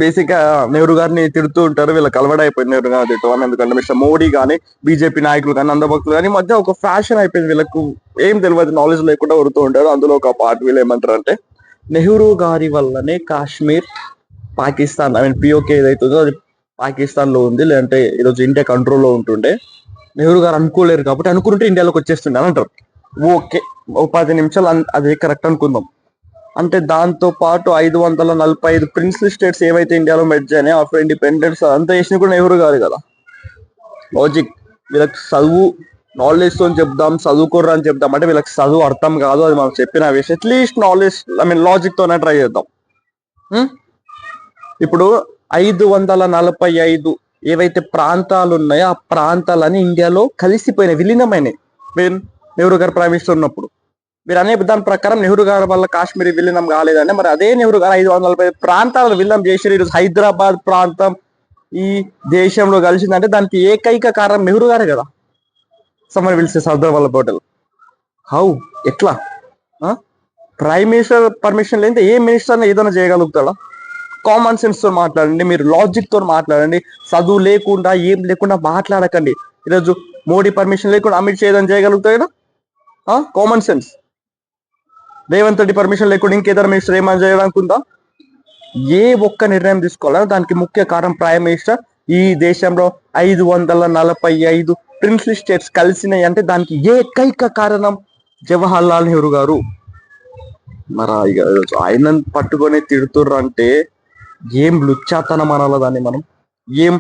Basic గా నెహ్రూ గారిని తిడుతూ ఉంటారు, వీళ్ళకి అలవాటు అయిపోయింది నెహ్రూ గారిని తిట్టడం. ఎందుకంటే మిస్టర్ మోడీ కానీ బీజేపీ నాయకులు కానీ అందభక్తులు కానీ మధ్య ఒక ఫ్యాషన్ అయిపోయింది, వీళ్ళకు ఏం తెలియదు, నాలెడ్జ్ లేకుండా కొడుతూ ఉంటారు. అందులో ఒక పార్ట్ వీళ్ళు ఏమంటారు అంటే, నెహ్రూ గారి వల్లనే Kashmir Pakistan I mean PoK ఏదైతుందో అది పాకిస్తాన్ లో ఉంది, లేదంటే ఈరోజు ఇండియా కంట్రోల్లో ఉంటుండే. నెహ్రూ గారు అనుకోలేరు కాబట్టి అనుకుంటే ఇండియాలోకి వచ్చేస్తుండే అని అంటారు. ఓకే, ఒక 10 నిమిషాలు అదే కరెక్ట్ అనుకుందాం. అంటే దాంతో పాటు 545 ప్రిన్స్లీ స్టేట్స్ ఏవైతే ఇండియాలో మెర్జ్ అయినాయి ఆఫ్టర్ ఇండిపెండెన్స్ అంతా చేసిన కూడా నెహ్రూ గారు కదా. లాజిక్, వీళ్ళకి చదువు నాలెడ్జ్ తో చెప్దాం, చదువుకోర్రా అని చెప్దాం అంటే వీళ్ళకి చదువు అర్థం కాదు, అది మనం చెప్పిన విషయం. At least knowledge I mean logic తోనే ట్రై చేద్దాం. ఇప్పుడు 545 ఏవైతే ప్రాంతాలు ఉన్నాయో ఆ ప్రాంతాలని ఇండియాలో కలిసిపోయినాయి, విలీనమైనవి. నెహ్రూ గారు ప్రైమ్ మినిస్టర్ ఉన్నప్పుడు మీరు అనే దాని ప్రకారం నెహ్రూ గారి వల్ల కాశ్మీర్ విలీనం కాలేదంటే, మరి అదే నెహ్రూ గారు 545 ప్రాంతాలను విలీనం చేసి ఈరోజు హైదరాబాద్ ప్రాంతం ఈ దేశంలో కలిసిందంటే దానికి ఏకైక కారణం నెహ్రూ గారే కదా. సమ్మర్ పిలిస్తే సర్దార్ వల్లభాయ్ పటేల్. హౌ, ఎట్లా? ప్రైమ్ మినిస్టర్ పర్మిషన్ లేదంటే ఏ మినిస్టర్ ఏదైనా చేయగలుగుతాడా? కామన్ సెన్స్ తో మాట్లాడండి, మీరు లాజిక్ తో మాట్లాడండి, చదువు లేకుండా ఏం లేకుండా మాట్లాడకండి. ఈరోజు మోడీ పర్మిషన్ లేకుండా అమిత్ షా ఏదైనా చేయగలుగుతాడా? Common sense. Revanth Reddy permission లేకుండా ఇంకేదైనా మినిస్టర్ ఏమైనా చేయడానికి ఉందా? ఏ ఒక్క నిర్ణయం తీసుకోవాలన్నా దానికి ముఖ్య కారణం ప్రైమ్ మినిస్టర్. ఈ దేశంలో 545 ప్రిన్స్లీ స్టేట్స్ కలిసినాయి అంటే దానికి ఏకైక కారణం జవహర్ లాల్ నెహ్రూ గారు. మరి ఆయన పట్టుకొని తిడుతుర్రు అంటే ఏం లుచ్చాతనం అనాల దాన్ని మనం, ఏం